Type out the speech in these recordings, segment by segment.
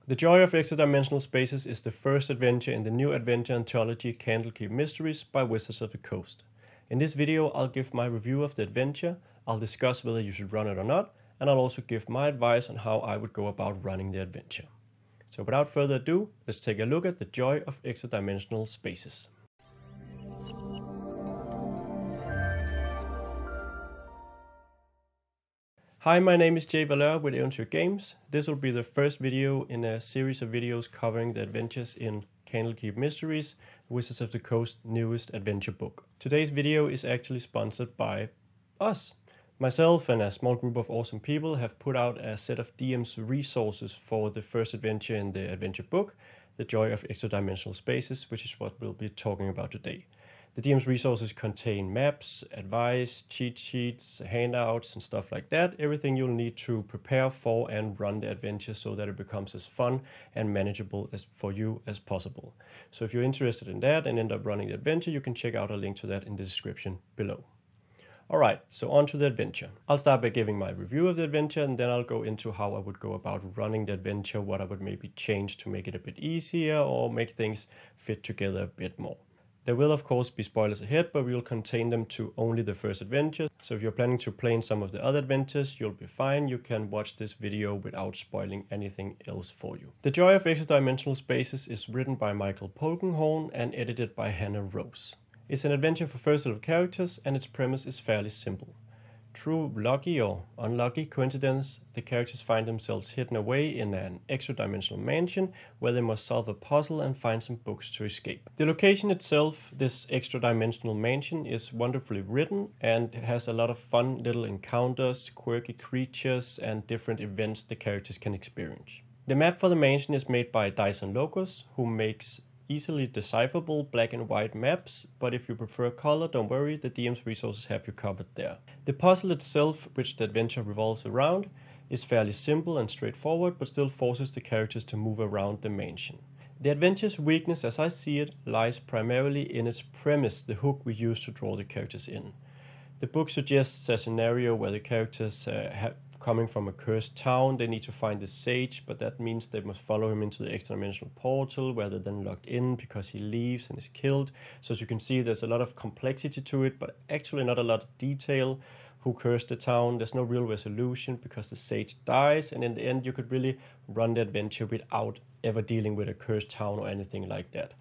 The Joy of Extradimensional Spaces is the first adventure in the new adventure anthology Candlekeep Mysteries by Wizards of the Coast. In this video I'll give my review of the adventure, I'll discuss whether you should run it or not, and I'll also give my advice on how I would go about running the adventure. So without further ado, let's take a look at the Joy of Extradimensional Spaces. Hi, my name is Joy with Eventyr Games. This will be the first video in a series of videos covering the adventures in Candlekeep Mysteries, Wizards of the Coast's newest adventure book. Today's video is actually sponsored by us. Myself and a small group of awesome people have put out a set of DM's resources for the first adventure in the adventure book, The Joy of Extradimensional Spaces, which is what we'll be talking about today. The DM's resources contain maps, advice, cheat sheets, handouts, and stuff like that. Everything you'll need to prepare for and run the adventure so that it becomes as fun and manageable for you as possible. So if you're interested in that and end up running the adventure, you can check out a link to that in the description below. Alright, so on to the adventure. I'll start by giving my review of the adventure, and then I'll go into how I would go about running the adventure, what I would maybe change to make it a bit easier or make things fit together a bit more. There will of course be spoilers ahead, but we will contain them to only the first adventure. So if you're planning to play in some of the other adventures, you'll be fine. You can watch this video without spoiling anything else for you. The Joy of Extradimensional Spaces is written by Michael Polkinghorne and edited by Hannah Rose. It's an adventure for first level characters, and its premise is fairly simple. Through lucky or unlucky coincidence, the characters find themselves hidden away in an extra-dimensional mansion where they must solve a puzzle and find some books to escape. The location itself, this extra-dimensional mansion, is wonderfully written and has a lot of fun little encounters, quirky creatures, and different events the characters can experience. The map for the mansion is made by Dyson Locus, who makes easily decipherable black and white maps, but if you prefer color, don't worry, the DM's resources have you covered there. The puzzle itself, which the adventure revolves around, is fairly simple and straightforward, but still forces the characters to move around the mansion. The adventure's weakness, as I see it, lies primarily in its premise, the hook we use to draw the characters in. The book suggests a scenario where the characters coming from a cursed town, they need to find the sage, but that means they must follow him into the extra-dimensional portal where they're then locked in because he leaves and is killed. So as you can see, there's a lot of complexity to it, but actually not a lot of detail. Who cursed the town? There's no real resolution because the sage dies, and in the end you could really run the adventure without ever dealing with a cursed town or anything like that.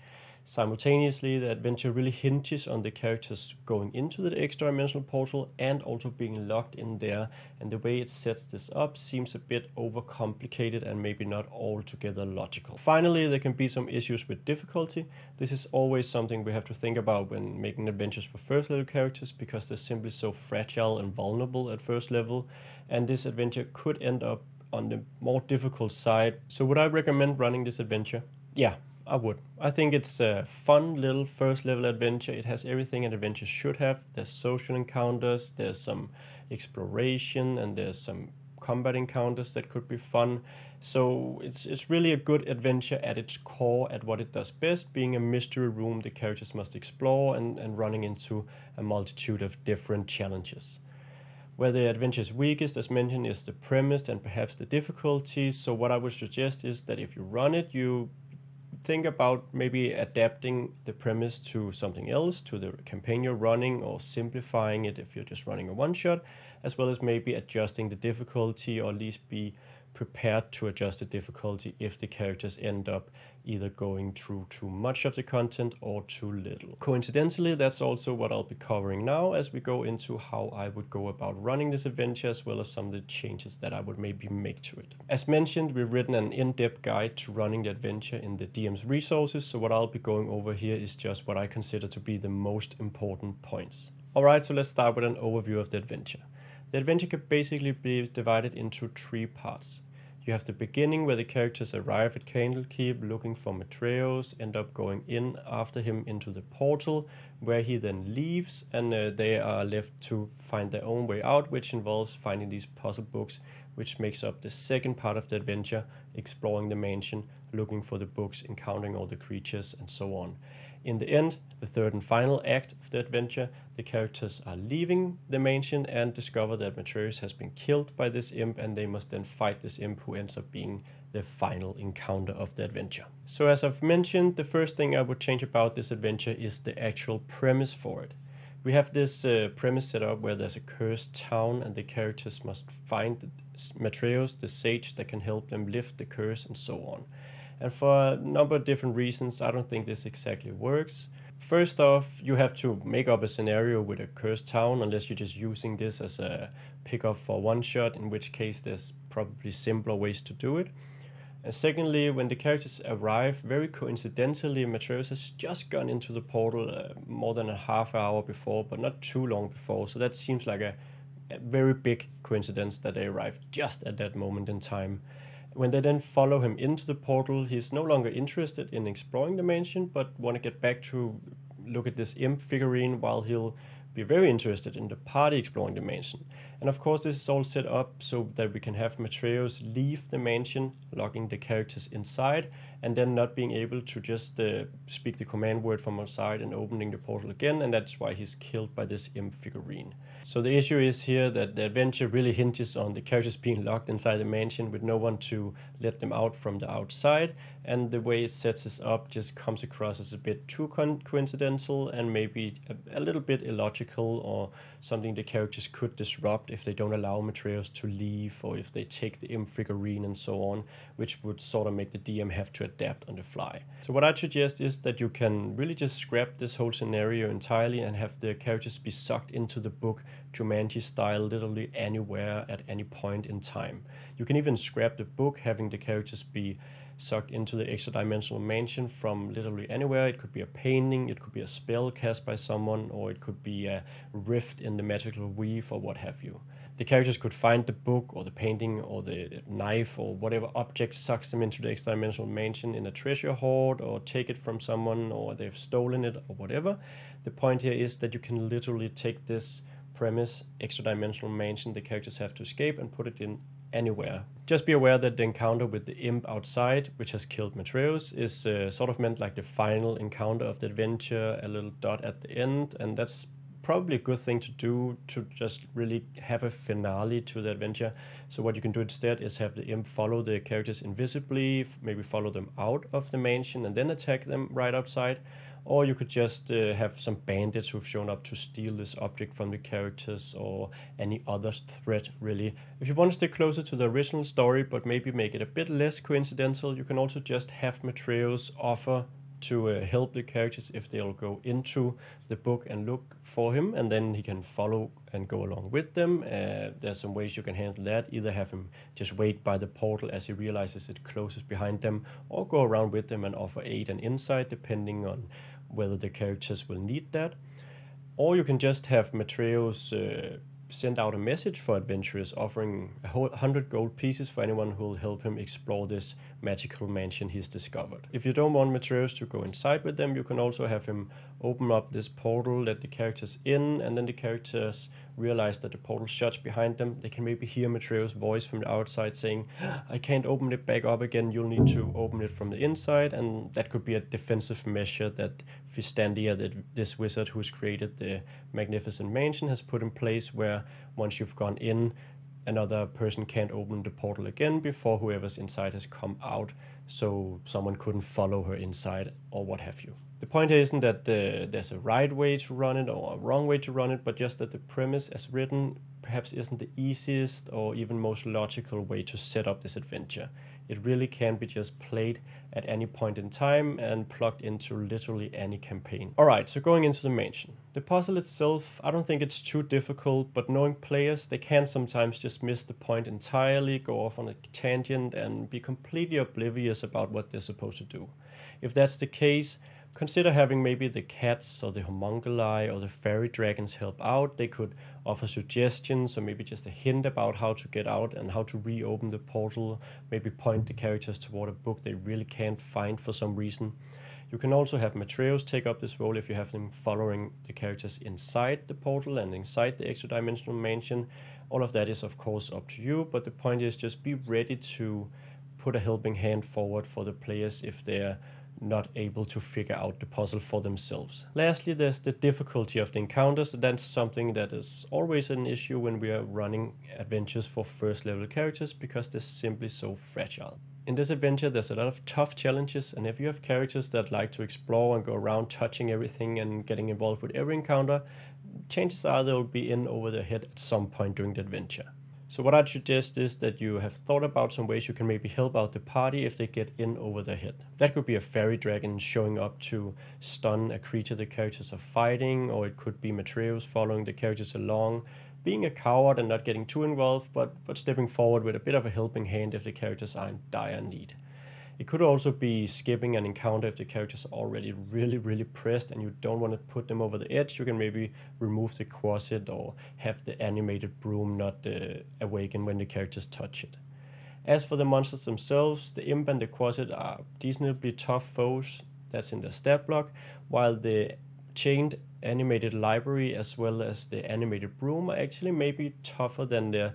Simultaneously, the adventure really hinges on the characters going into the extra-dimensional portal and also being locked in there, and the way it sets this up seems a bit overcomplicated and maybe not altogether logical. Finally, there can be some issues with difficulty. This is always something we have to think about when making adventures for first level characters, because they're simply so fragile and vulnerable at first level, and this adventure could end up on the more difficult side. So would I recommend running this adventure? Yeah, I would. I think it's a fun little first level adventure. It has everything an adventure should have. There's social encounters, there's some exploration, and there's some combat encounters that could be fun. So it's really a good adventure at its core, at what it does best, being a mystery room the characters must explore and running into a multitude of different challenges. Where the adventure is weakest, as mentioned, is the premise and perhaps the difficulty. So what I would suggest is that if you run it, you think about maybe adapting the premise to something else, to the campaign you're running, or simplifying it if you're just running a one-shot, as well as maybe adjusting the difficulty, or at least be prepared to adjust the difficulty if the characters end up either going through too much of the content or too little. Coincidentally, that's also what I'll be covering now as we go into how I would go about running this adventure, as well as some of the changes that I would maybe make to it. As mentioned, we've written an in-depth guide to running the adventure in the DM's resources, so what I'll be going over here is just what I consider to be the most important points. Alright, so let's start with an overview of the adventure. The adventure can basically be divided into three parts. You have the beginning, where the characters arrive at Candlekeep looking for Matreos, end up going in after him into the portal, where he then leaves, and they are left to find their own way out, which involves finding these puzzle books, which makes up the second part of the adventure, exploring the mansion, looking for the books, encountering all the creatures, and so on. In the end, the third and final act of the adventure, the characters are leaving the mansion and discover that Matreos has been killed by this imp, and they must then fight this imp, who ends up being the final encounter of the adventure. So as I've mentioned, the first thing I would change about this adventure is the actual premise for it. We have this premise set up where there's a cursed town and the characters must find Matreus, the sage that can help them lift the curse and so on. And for a number of different reasons, I don't think this exactly works. First off, you have to make up a scenario with a cursed town unless you're just using this as a pickup for one shot, in which case there's probably simpler ways to do it. And secondly, when the characters arrive, very coincidentally, Matreus has just gone into the portal more than a half hour before, but not too long before. So that seems like a very big coincidence that they arrived just at that moment in time. When they then follow him into the portal, he's no longer interested in exploring the mansion, but want to get back to look at this imp figurine, while he'll be very interested in the party exploring the mansion. And of course this is all set up so that we can have Matreus leave the mansion, locking the characters inside, and then not being able to just speak the command word from outside and opening the portal again, and that's why he's killed by this imp figurine. So the issue is here that the adventure really hinges on the characters being locked inside the mansion with no one to let them out from the outside, and the way it sets this up just comes across as a bit too coincidental and maybe a little bit illogical, or something the characters could disrupt if they don't allow Matreus to leave, or if they take the imp figurine and so on, which would sort of make the DM have to adapt on the fly. So what I suggest is that you can really just scrap this whole scenario entirely and have the characters be sucked into the book Jumanji style, literally anywhere at any point in time. You can even scrap the book, having the characters be sucked into the extra-dimensional mansion from literally anywhere. It could be a painting, it could be a spell cast by someone, or it could be a rift in the magical weave, or what have you. The characters could find the book or the painting or the knife or whatever object sucks them into the extra-dimensional mansion in a treasure hoard, or take it from someone, or they've stolen it, or whatever. The point here is that you can literally take this premise, extra-dimensional mansion the characters have to escape, and put it in anywhere. Just be aware that the encounter with the imp outside, which has killed Matreus, is sort of meant like the final encounter of the adventure, a little dot at the end, and that's probably a good thing to do, to just really have a finale to the adventure. So what you can do instead is have the imp follow the characters invisibly, maybe follow them out of the mansion and then attack them right outside. Or you could just have some bandits who've shown up to steal this object from the characters, or any other threat, really. If you want to stay closer to the original story, but maybe make it a bit less coincidental, you can also just have Matreus offer to help the characters if they'll go into the book and look for him, and then he can follow and go along with them. There's some ways you can handle that. Either have him just wait by the portal as he realizes it closes behind them, or go around with them and offer aid and insight, depending on whether the characters will need that. Or you can just have Matreus send out a message for adventurers offering 100 gold pieces for anyone who will help him explore this magical mansion he's discovered. If you don't want Matreus to go inside with them, you can also have him open up this portal, let the characters in, and then the characters realize that the portal shuts behind them. They can maybe hear Matreus' voice from the outside saying, "I can't open it back up again, you'll need to open it from the inside," and that could be a defensive measure that Fistandia, this wizard who's created the magnificent mansion, has put in place, where once you've gone in, another person can't open the portal again before whoever's inside has come out, so someone couldn't follow her inside, or what have you. The point here isn't that there's a right way to run it or a wrong way to run it, but just that the premise as written perhaps isn't the easiest or even most logical way to set up this adventure. It really can be just played at any point in time and plugged into literally any campaign. Alright, so going into the mansion. The puzzle itself, I don't think it's too difficult, but knowing players, they can sometimes just miss the point entirely, go off on a tangent and be completely oblivious about what they're supposed to do. If that's the case, consider having maybe the cats or the homunculi or the fairy dragons help out. They could offer suggestions, or maybe just a hint about how to get out and how to reopen the portal, maybe point the characters toward a book they really can't find for some reason. You can also have Matreus take up this role if you have them following the characters inside the portal and inside the extra-dimensional mansion. All of that is of course up to you, but the point is just be ready to put a helping hand forward for the players if they're not able to figure out the puzzle for themselves. Lastly, there's the difficulty of the encounters. That's something that is always an issue when we are running adventures for first level characters, because they're simply so fragile. In this adventure, there's a lot of tough challenges, and if you have characters that like to explore and go around touching everything and getting involved with every encounter, chances are they'll be in over their head at some point during the adventure. So what I'd suggest is that you have thought about some ways you can maybe help out the party if they get in over their head. That could be a fairy dragon showing up to stun a creature the characters are fighting, or it could be Matreus following the characters along, being a coward and not getting too involved, but stepping forward with a bit of a helping hand if the characters are in dire need. It could also be skipping an encounter if the characters are already really pressed and you don't want to put them over the edge. You can maybe remove the quasit or have the animated broom not awaken when the characters touch it. As for the monsters themselves, the imp and the quasit are decently tough foes. That's in the stat block, while the chained animated library as well as the animated broom are actually maybe tougher than the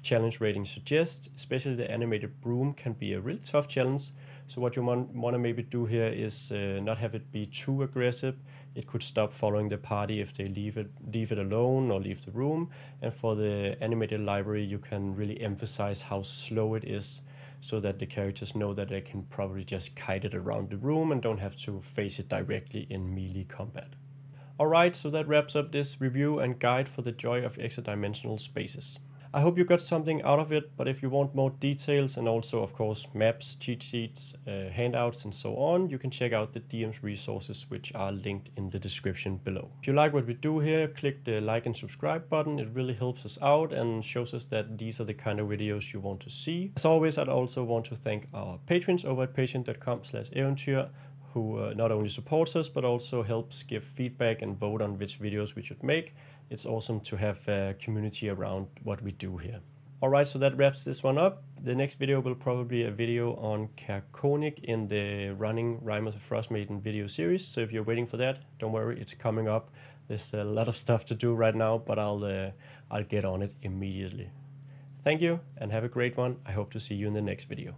challenge rating suggests. Especially the animated broom can be a really tough challenge. So what you want to maybe do here is not have it be too aggressive. It could stop following the party if they leave it alone or leave the room. And for the animated library, you can really emphasize how slow it is, so that the characters know that they can probably just kite it around the room and don't have to face it directly in melee combat. Alright, so that wraps up this review and guide for the Joy of Extradimensional Spaces. I hope you got something out of it, but if you want more details and also, of course, maps, cheat sheets, handouts, and so on, you can check out the DM's resources, which are linked in the description below. If you like what we do here, click the like and subscribe button. It really helps us out and shows us that these are the kind of videos you want to see. As always, I'd also want to thank our patrons over at patreon.com/Eventyr, who not only supports us, but also helps give feedback and vote on which videos we should make. It's awesome to have a community around what we do here. Alright, so that wraps this one up. The next video will probably be a video on Candlekeep in the running Rime of the Frostmaiden video series. So if you're waiting for that, don't worry, it's coming up. There's a lot of stuff to do right now, but I'll get on it immediately. Thank you and have a great one. I hope to see you in the next video.